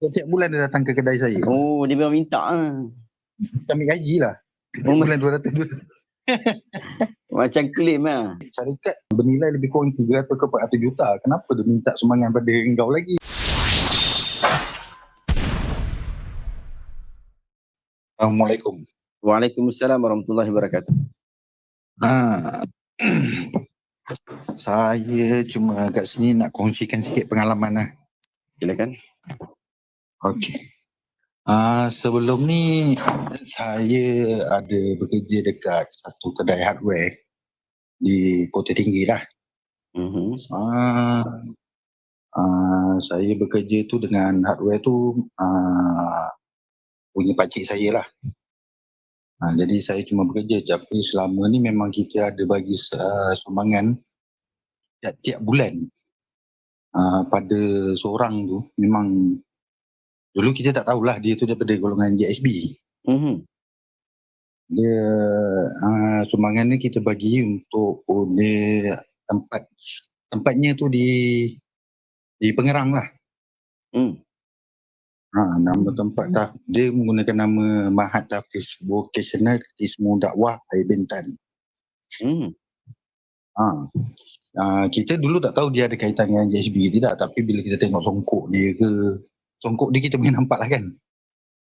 Setiap bulan dia datang ke kedai saya. Oh, dia memang minta lah. Ambil gaji lah. Setiap bulan 200. Macam claim lah. Syarikat bernilai lebih kurang 300 ke 400 juta. Kenapa dia minta sumbangan pada engkau lagi? Assalamualaikum. Waalaikumsalam warahmatullahi wabarakatuh. Saya cuma kat sini nak kongsikan sikit pengalaman lah. Silakan. Okey. Sebelum ni saya ada bekerja dekat satu kedai hardware di Kota Tinggi lah. Saya bekerja tu dengan hardware tu punya pakcik saya lah. Jadi saya cuma bekerja, tapi selama ni memang kita ada bagi sumbangan tiap bulan pada seorang tu. Memang dulu kita tak tahulah dia tu daripada golongan JSB. Dia sumbangan ni kita bagi untuk dia tempatnya tu di Pengerang lah. Nama tempat dia menggunakan nama Mahat Tafiz Vocational Kismu Dakwah Air Bintan. Kita dulu tak tahu dia ada kaitan dengan JSB tidak, tapi bila kita tengok songkok dia kita boleh nampak lah kan,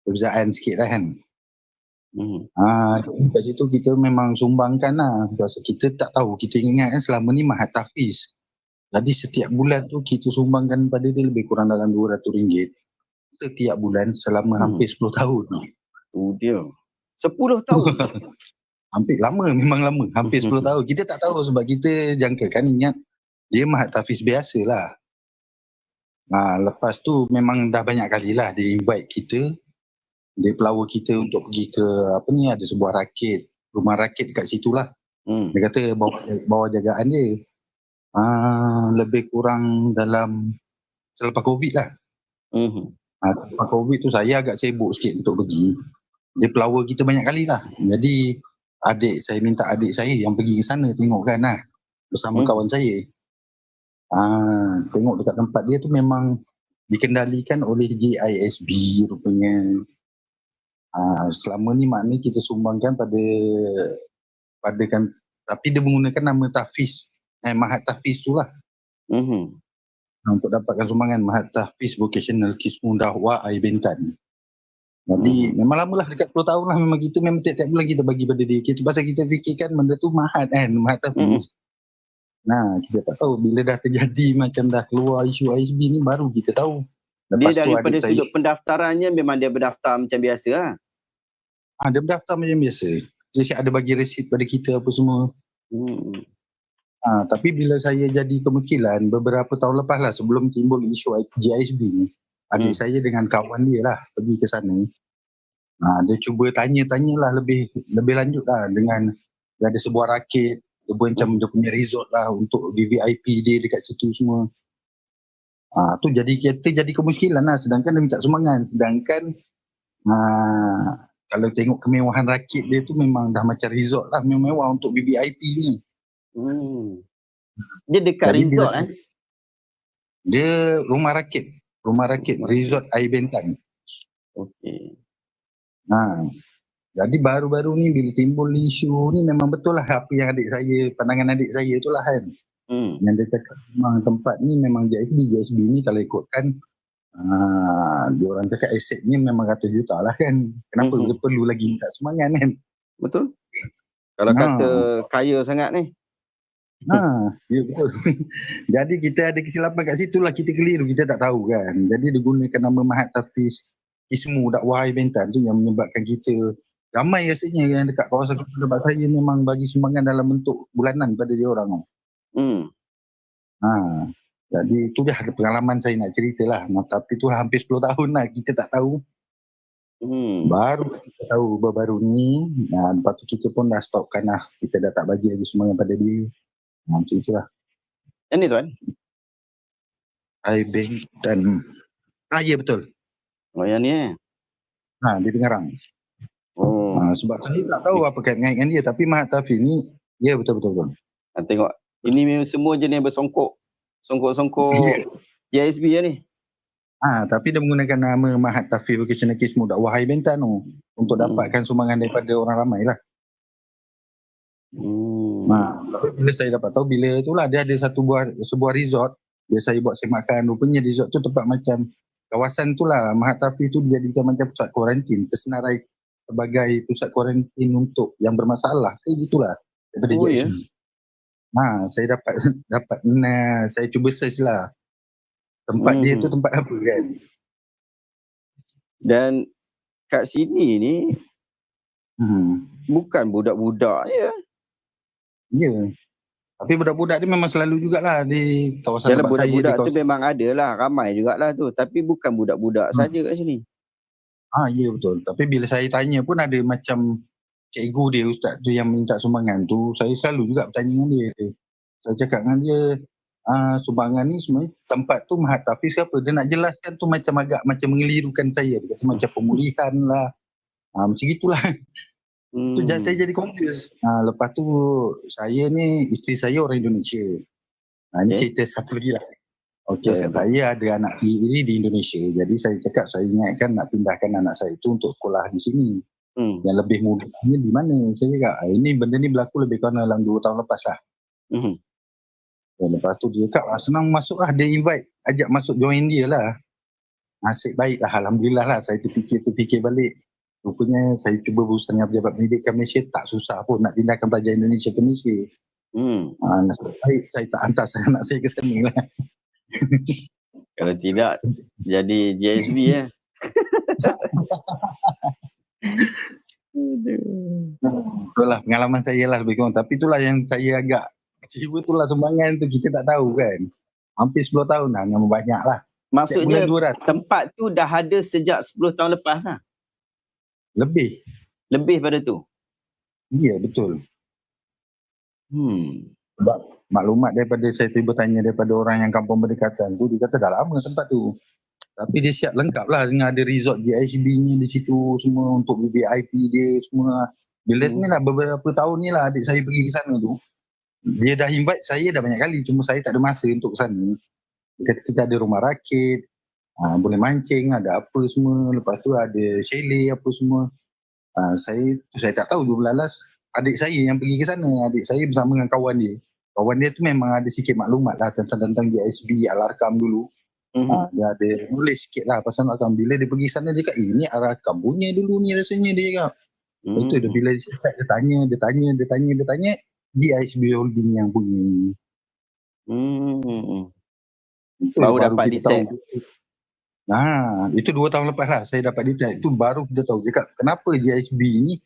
perbezaan sikit lah kan. Kat situ kita memang sumbangkan lah, sebab kita tak tahu, kita ingat kan selama ni Mahat Tafiz. Jadi setiap bulan tu kita sumbangkan pada dia lebih kurang dalam RM200 setiap bulan selama hampir 10 tahun. Tu dia. 10 tahun? Hampir lama, memang lama. Hampir 10 tahun. Kita tak tahu sebab kita jangkakan ingat dia Mahat Tafiz biasa lah. Lepas tu memang dah banyak kali lah dia invite kita. Dia pelawar kita untuk pergi ke ada sebuah rumah rakit kat situ lah. Dia kata bawa jagaan dia. Lebih kurang dalam selepas COVID lah. Selepas COVID tu saya agak sibuk sikit untuk pergi. Dia pelawar kita banyak kali lah. Jadi saya minta adik saya yang pergi ke sana tengokkan lah bersama kawan saya. Tengok dekat tempat dia tu memang dikendalikan oleh JISB rupanya. Selama ni maknanya kita sumbangkan pada kan, tapi dia menggunakan nama Tafiz, Mahat Tafiz tu lah. Untuk dapatkan sumbangan Mahat Tafiz Vocational Kismu Dakwah Air Bintan. Jadi memang lama lah, dekat 10 tahun lah memang kita memang tiap-tiap bulan kita bagi pada dia. Pasal kita fikirkan benda tu Mahat kan, Mahat Tafiz. Kita tak tahu bila dah terjadi macam dah keluar isu ISB ni baru kita tahu. Lepas dia daripada sudut pendaftarannya memang dia berdaftar macam biasa lah. Dia berdaftar macam biasa. Dia ada bagi resit pada kita apa semua. Tapi bila saya jadi kemukilan beberapa tahun lepas lah, sebelum timbul isu JISB ni, adik saya dengan kawan dia lah pergi ke sana. Dia cuba tanya-tanyalah lebih lanjut lah dengan dia ada sebuah rakit, dia buat macam dia punya resort lah untuk VVIP dia dekat situ semua. Tu kita jadi kemuskilan lah, sedangkan dia minta sumbangan. Sedangkan kalau tengok kemewahan rakit dia tu memang dah macam resort lah, mewah untuk VVIP ni. Dia dekat jadi resort Dia rumah rakit resort Air Bintan. Okey. Jadi baru-baru ni bila timbul isu ni memang betul lah apa yang pandangan adik saya tu lah kan. Yang dia cakap memang tempat ni memang JSB ni kalau ikutkan diorang cakap asetnya memang ratus juta lah kan. Kenapa dia perlu lagi minta sumbangan kan? Betul. Kalau kata kaya sangat ni. Ya betul. Jadi kita ada kesilapan kat situ lah, kita keliru, kita tak tahu kan. Jadi dia gunakan nama Mahat Tafiz Kismu Dakwah Air Bintan tu yang menyebabkan kita ramai rasanya yang dekat kawasan tempat saya memang bagi sumbangan dalam bentuk bulanan pada dia orang. Jadi itu dah pengalaman saya nak cerita lah. Tapi tu hampir 10 tahun lah kita tak tahu. Baru kita tahu baru-baru ni. Lepas tu kita pun dah stopkan lah. Kita dah tak bagi lagi sumbangan pada dia. Macam itulah. Yang ni tuan? Air Bintan. Ya betul. Yang ni di Pengerang. Sebab saya tak tahu apa kaitan dengan dia. Tapi Mahat Tafiz ni, ya betul-betul. Tengok. Ini semua jenis bersongkok. Songkok-songkok JSB ni. Tapi dia menggunakan nama Mahat Tafiz Vocational Kismu Dakwah High Bentan tu untuk dapatkan sumbangan daripada orang ramai lah. Tapi bila saya dapat tahu, bila itulah dia ada sebuah resort, dia saya buat semakan, rupanya resort tu tempat macam kawasan tu lah, Mahat Tafiz tu dijadikan macam pusat kuarantin, tersenarai sebagai pusat kuarantin untuk yang bermasalah, kayak gitulah daripada JSB. Saya dapat saya cuba search lah tempat dia tu tempat apa kan. Dan kat sini ni bukan budak-budak je. Ya. Tapi budak-budak dia memang selalu jugalah di kawasan dalam tempat budak-budak saya. Tu memang ada lah, ramai jugalah tu. Tapi bukan budak-budak saja kat sini. Ya betul. Tapi bila saya tanya pun ada macam cikgu dia, ustaz tu yang minta sumbangan tu, saya selalu juga bertanya dengan dia. Saya cakap dengan dia, sumbangan ni sebenarnya tempat tu Mahat Tafiz ke apa? Dia nak jelaskan tu agak macam mengelirukan saya. Dia kata macam pemulihan lah. Macam gitulah. Tu saya jadi confused. Lepas tu saya ni, isteri saya orang Indonesia. Ini cerita satu lagi lah. Saya ada anak tiri di Indonesia. Jadi saya cakap, saya ingatkan nak pindahkan anak saya tu untuk sekolah di sini. Yang lebih mudahnya di mana? Saya cakap, ini benda ni berlaku lebih kurang dalam 2 tahun lepas lah. Lepas tu dia cakap, senang masuk lah. Dia invite, ajak masuk join dia lah. Nasib baik lah, Alhamdulillah lah. Saya terfikir balik. Rupanya saya cuba berusaha dengan Pejabat Pendidikan Malaysia, tak susah pun nak pindahkan pelajar Indonesia ke Malaysia. Nasib baik saya tak hantar anak saya ke sana lah. Kalau tidak, jadi JSB ya. Itulah pengalaman saya lah lebih kurang. Tapi itulah yang saya agak kecewa tu lah, sumbangan tu kita tak tahu kan. Hampir 10 tahun lah, memang banyak lah. Maksudnya tempat tu dah ada sejak 10 tahun lepas lah? Lebih pada tu? Ya, betul. Sebab maklumat daripada saya tiba tanya daripada orang yang kampung berdekatan tu, dia kata dah lama tempat tu. Tapi dia siap lengkap lah dengan ada resort JSB-nya di situ semua untuk VIP dia semua. Bila ni lah beberapa tahun ni lah adik saya pergi ke sana tu. Dia dah invite saya dah banyak kali, cuma saya tak ada masa untuk ke sana. Dia kata kita ada rumah rakit, boleh mancing, ada apa semua. Lepas tu ada chalet apa semua. Saya tak tahu, 12 adik saya yang pergi ke sana. Adik saya bersama dengan kawan dia. Kawan dia tu memang ada sikit maklumat lah tentang JSB, Al-Arkam dulu. Dia ada nulis sikit lah pasal Al-Arkam. Bila dia pergi sana dia kata, ini Al-Arkam punya dulu ni rasanya dia kata. Lepas tu bila dia tanya, JSB Holding yang punya ni. Baru dapat detect. Itu 2 tahun lepas lah saya dapat detect. Itu baru kita tahu. Dia kata, kenapa JSB ni,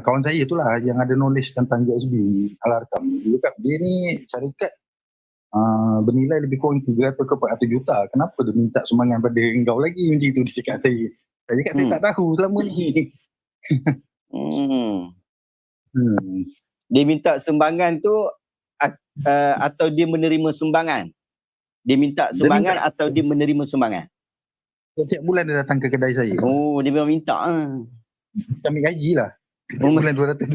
kawan saya tu lah yang ada knowledge tentang JSB Al-Arkam. Dia kata, dia ni syarikat bernilai lebih kurang 300 ke 400 juta. Kenapa dia minta sumbangan pada engkau lagi? Macam itu dia cakap saya. Saya cakap saya tak tahu selama ni. Dia minta sumbangan tu atau dia menerima sumbangan? Dia minta sumbangan atau dia menerima sumbangan? Setiap bulan dia datang ke kedai saya. Oh, dia memang minta. Kita ambil gaji lah. Setiap bulan 200.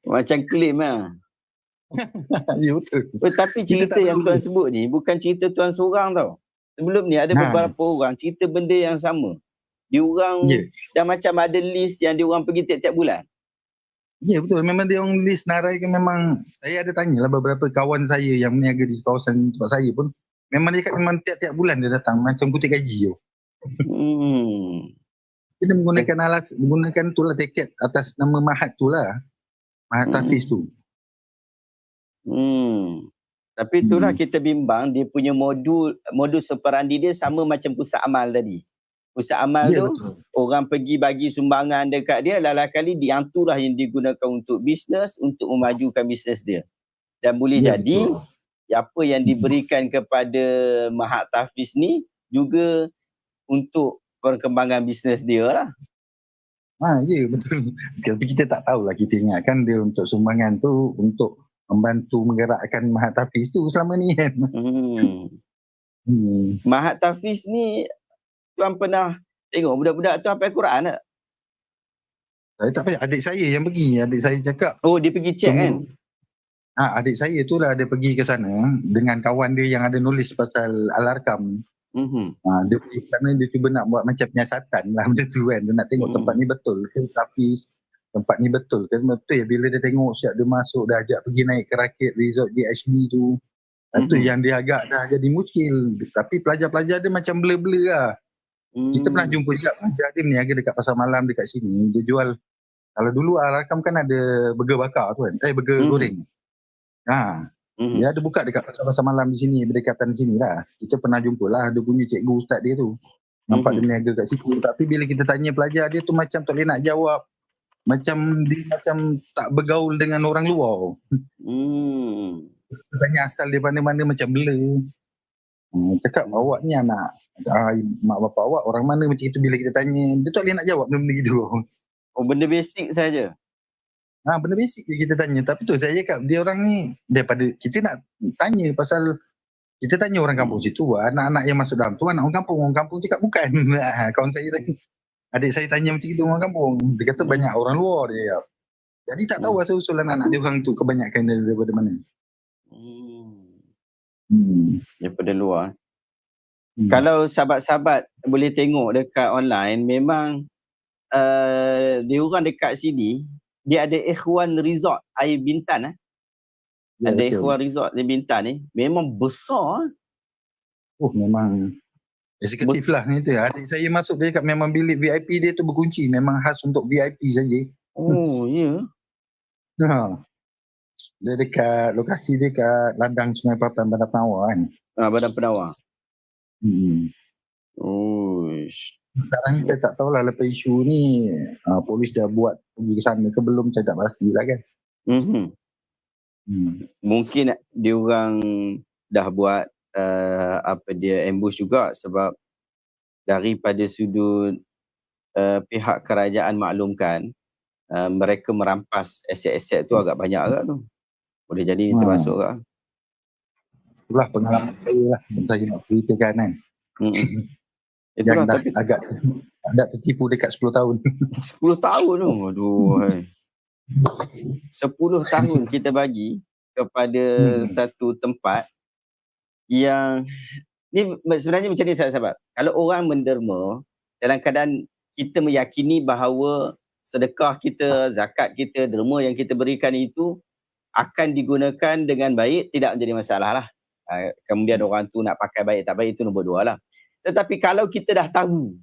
Macam claim lah. Ya betul. Tapi cerita yang tuan sebut ni bukan cerita tuan seorang tau. Sebelum ni ada beberapa orang cerita benda yang sama. Diorang dah macam ada list yang diorang pergi tiap-tiap bulan. Ya betul, memang dia orang list narai kan. Memang saya ada tanya lah beberapa kawan saya yang berniaga di kawasan tempat saya pun, memang dia kat memang tiap-tiap bulan dia datang macam kutip gaji tu. Dia menggunakan tu lah tiket atas nama Mahat tu lah. Mahat Tafiz tu. Tapi itulah kita bimbang dia punya modus operandi dia sama macam pusat amal tadi. Pusat amal tu betul. Orang pergi bagi sumbangan dekat dia, lala-kali yang itulah yang digunakan untuk bisnes, untuk memajukan bisnes dia. Dan boleh jadi betul. Apa yang diberikan kepada Mahat Tafiz ni juga untuk perkembangan bisnes dia lah. Ya betul. Tapi kita tak tahulah, kita ingatkan dia untuk sumbangan tu untuk membantu menggerakkan Mahat Tafiz tu selama ni kan. Mahat Tafiz ni tuan pernah tengok budak-budak tu hafal Quran tak? Saya tak payah, adik saya yang pergi. Adik saya cakap. Oh, dia pergi check kan? Adik saya tu lah dia pergi ke sana dengan kawan dia yang ada nulis pasal Al-Arkam. Dia pergi ke sana, dia cuba nak buat macam penyiasatan lah benda tu kan. Dia nak tengok tempat ni betul ke, tapi tempat ni betul ke. Betul ya, bila dia tengok siap dia masuk, dah ajak pergi naik ke rakit resort GHB tu. Itu yang dia agak dah jadi muskil. Tapi pelajar-pelajar dia macam blur-blur lah. Kita pernah jumpa juga pelajar dia berniaga dekat pasar malam dekat sini. Dia jual, kalau dulu Al-Arkam kan ada burger bakar tu kan, burger goreng. Dia ada buka dekat pasar-pasar malam di sini, berdekatan sini lah. Kita pernah jumpa lah, dia punya cikgu ustaz dia tu. Nampak dia berniaga kat situ. Tapi bila kita tanya pelajar dia tu macam tak boleh nak jawab. Macam dia macam tak bergaul dengan orang luar. Tanya asal dia mana-mana macam blur. Cakap awak ni anak mak bapak awak orang mana, macam itu. Bila kita tanya, dia tak boleh nak jawab benda-benda gitu. Oh, benda basic saja. Benda basic je kita tanya. Tapi tu saya cakap, dia orang ni daripada kita nak tanya pasal, kita tanya orang kampung situ, anak-anak yang masuk dalam tu anak orang kampung. Orang kampung cakap bukan. Kawan saya tanya, adik saya tanya macam itu orang kampung. Dia kata banyak orang luar dia. Jadi tak tahu asal-usul anak-anak dia orang tu kebanyakan daripada mana. Daripada luar. Kalau sahabat-sahabat boleh tengok dekat online, memang dia orang dekat sini, dia ada Ikhwan Resort Air Bintan. Ada betul. Ikhwan Resort di Bintan ni memang besar. Memang eksekutif lah ni tu. Adik saya masuk dia kat memang bilik VIP dia tu berkunci, memang khas untuk VIP saja. Ya. Dia dekat lokasi dia kat Ladang Sungai Papan, Bandar Penawar kan. Bandar Penawar. Sekarang saya tak tahulah lepas isu ni polis dah buat pergi ke sana ke belum, saya tak pastilah kan. Mungkin dia orang dah buat ambush juga, sebab daripada sudut pihak kerajaan maklumkan, mereka merampas aset-aset tu agak banyak agak tu. Boleh jadi termasuk agak. Itulah pengalaman saya lah, saya nak ceritakan kan. Itulah, yang tapi agak tertipu dekat 10 tahun. 10 tahun tu. Aduh. 10 tahun kita bagi kepada satu tempat yang ni sebenarnya macam ni sahabat-sahabat. Kalau orang menderma dalam keadaan kita meyakini bahawa sedekah kita, zakat kita, derma yang kita berikan itu akan digunakan dengan baik, tidak menjadi masalah lah. Kemudian orang tu nak pakai baik tak baik itu nombor 2 lah. Tetapi kalau kita dah tahu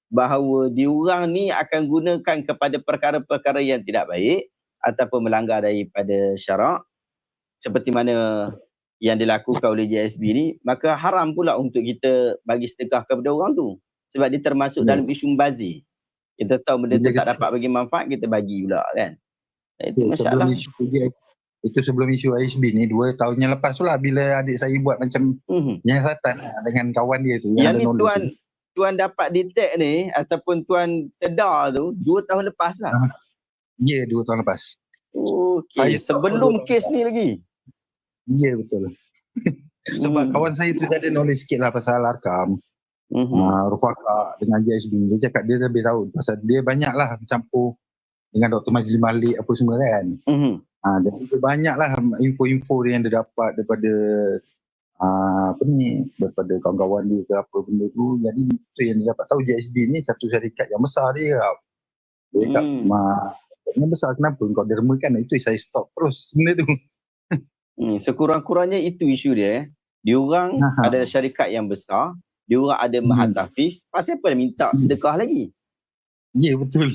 bahawa diorang ni akan gunakan kepada perkara-perkara yang tidak baik ataupun melanggar daripada syarak, seperti mana yang dilakukan oleh JSB ni, maka haram pula untuk kita bagi sedekah kepada orang tu. Sebab dia termasuk dalam isu membazir. Kita tahu benda tu tak dapat bagi manfaat, kita bagi pula kan. Itu masalah. Itu sebelum isu ISB ni 2 tahun yang lepas tu lah, bila adik saya buat macam nyiasatan dengan kawan dia tu. Yang ni tuan dapat detect ni ataupun tuan sedar tu 2 tahun lepas lah. Ya, 2 tahun lepas. Okey, sebelum kes ni lagi. Ya, betul. Sebab kawan saya tu ada knowledge sikit lah pasal Al-Arkam. Rufaka dengan JSB. Dia cakap dia lebih tahu pasal dia banyak lah campur dengan Dr. Majli Malik apa semua kan. Jadi dia banyak lah info-info yang dia dapat daripada daripada kawan-kawan dia ke apa benda tu. Jadi itu yang dia dapat tahu, JSB ni satu syarikat yang besar dia. Dia cakap yang besar, kenapa kau dermakan? Itu saya stop terus benda tu. Sekurang-kurangnya itu isu dia. Diorang ada syarikat yang besar, diorang ada mahatafis, pasal apa dia minta sedekah lagi? Ya, betul.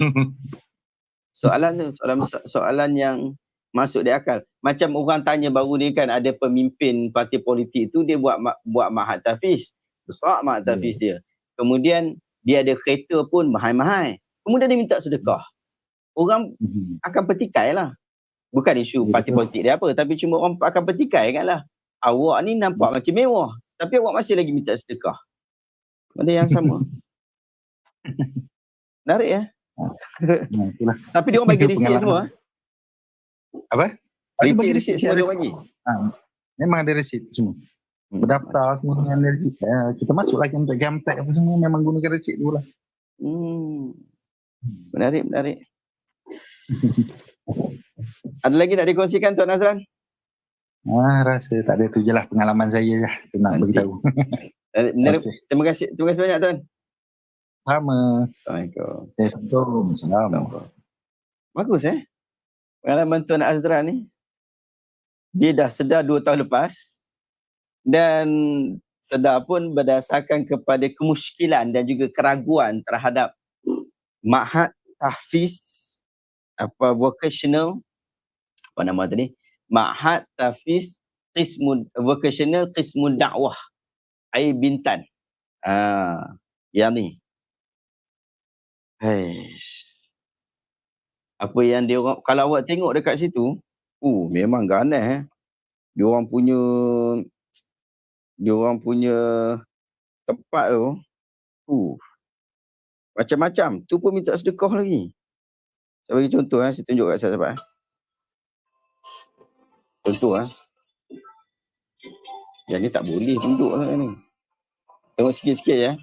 Soalan yang masuk di akal. Macam orang tanya baru ni kan, ada pemimpin parti politik tu dia buat mahatafis. Besar mahatafis dia. Kemudian dia ada kereta pun mahal-mahal. Kemudian dia minta sedekah. Orang akan petikai lah. Bukan isu parti politik dia apa, tapi cuma orang akan petikai kan lah. Awak ni nampak macam mewah, tapi awak masih lagi minta sedekah. Benda yang sama. Menarik ya? Tapi dia orang bagi resit semua. Apa? Resit semua dia bagi. Memang ada resit semua. Berdaftar semua dengan resit. Kita masuk lagi untuk gamtek apa semua, memang gunakan resit dulu lah. Menarik. Ada lagi nak dikongsikan Tuan Nazran? Rasa tak ada, tu je lah pengalaman saya lah. Nak beritahu. Terima kasih banyak tuan. Sama. Assalamualaikum. Assalamualaikum. Bagus pengalaman Tuan Azra ni. Dia dah sedar 2 tahun lepas dan sedar pun berdasarkan kepada kemusykilan dan juga keraguan terhadap Ma'had Tahfiz vocational, apa nama tadi? Ma'had Tahfiz vocational Qismud Da'wah Air Bintan. Yang ni. Apa yang dia orang, kalau awak tengok dekat situ, memang ganas Dia orang punya tempat tu. Macam-macam. Tu pun minta sedekah lagi. Saya bagi contoh saya tunjuk kat saya sahabat. Contoh Yang ni tak boleh tunjuk ni. Tengok sikit-sikit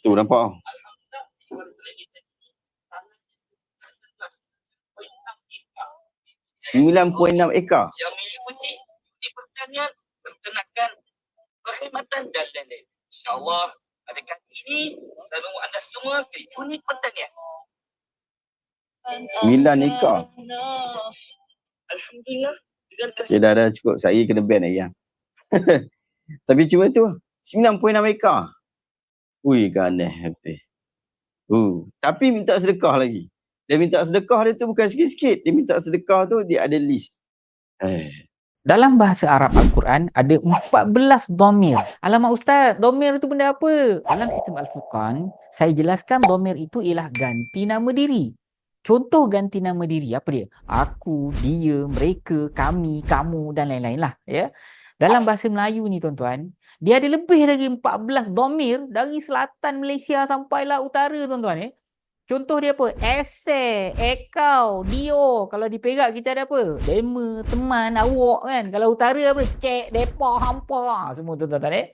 Tu nampak 9.6 ekar. Yang mengikuti pertanian, peternakan, perkhidmatan dan lain-lain. InsyaAllah pada kali ini selalu anda semua ke unit pertanian. 9 ekar. Alhamdulillah. Dah cukup. Saya kena ban lagi Tapi cuma tu 9.6 ekar. Ui, ganas betul. Tapi minta sedekah lagi. Dia minta sedekah dia tu bukan sikit-sikit. Dia minta sedekah tu dia ada list. Dalam bahasa Arab Al-Quran ada 14 dhamir. Alamak Ustaz, dhamir itu benda apa? Dalam sistem Al-Furqan, saya jelaskan dhamir itu ialah ganti nama diri. Contoh ganti nama diri apa dia? Aku, dia, mereka, kami, kamu dan lain-lain lah. Ya. Dalam bahasa Melayu ni tuan-tuan, dia ada lebih lagi 14 dhamir dari selatan Malaysia sampailah utara tuan-tuan. Contoh dia apa? Ese, ekau, dio. Kalau di Perak kita ada apa? Dema, teman, awak kan. Kalau utara apa? Cek, depa, hampa. Semua tuan-tuan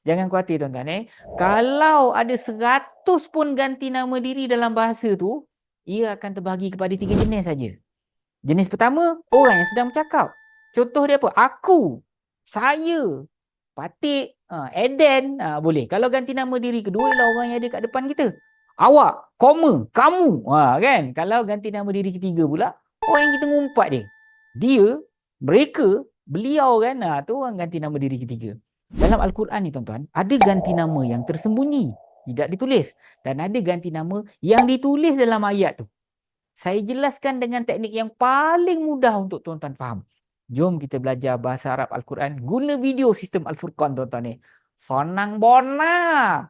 Jangan khawatir tuan-tuan Kalau ada 100 pun ganti nama diri dalam bahasa tu, ia akan terbahagi kepada 3 jenis saja. Jenis pertama, orang yang sedang bercakap. Contoh dia apa? Aku, saya, Patik, Eden. Boleh. Kalau ganti nama diri kedua ialah orang yang ada kat depan kita. Awak, koma, kamu. Kan? Kalau ganti nama diri ketiga pula, orang yang kita ngumpat dia. Dia, mereka, beliau kan. Tu orang ganti nama diri ketiga. Dalam Al-Quran ni tuan-tuan, ada ganti nama yang tersembunyi, tidak ditulis. Dan ada ganti nama yang ditulis dalam ayat tu. Saya jelaskan dengan teknik yang paling mudah untuk tuan-tuan faham. Jom kita belajar bahasa Arab Al-Quran guna video sistem Al-Furqan tuan-tuan Sonang bona.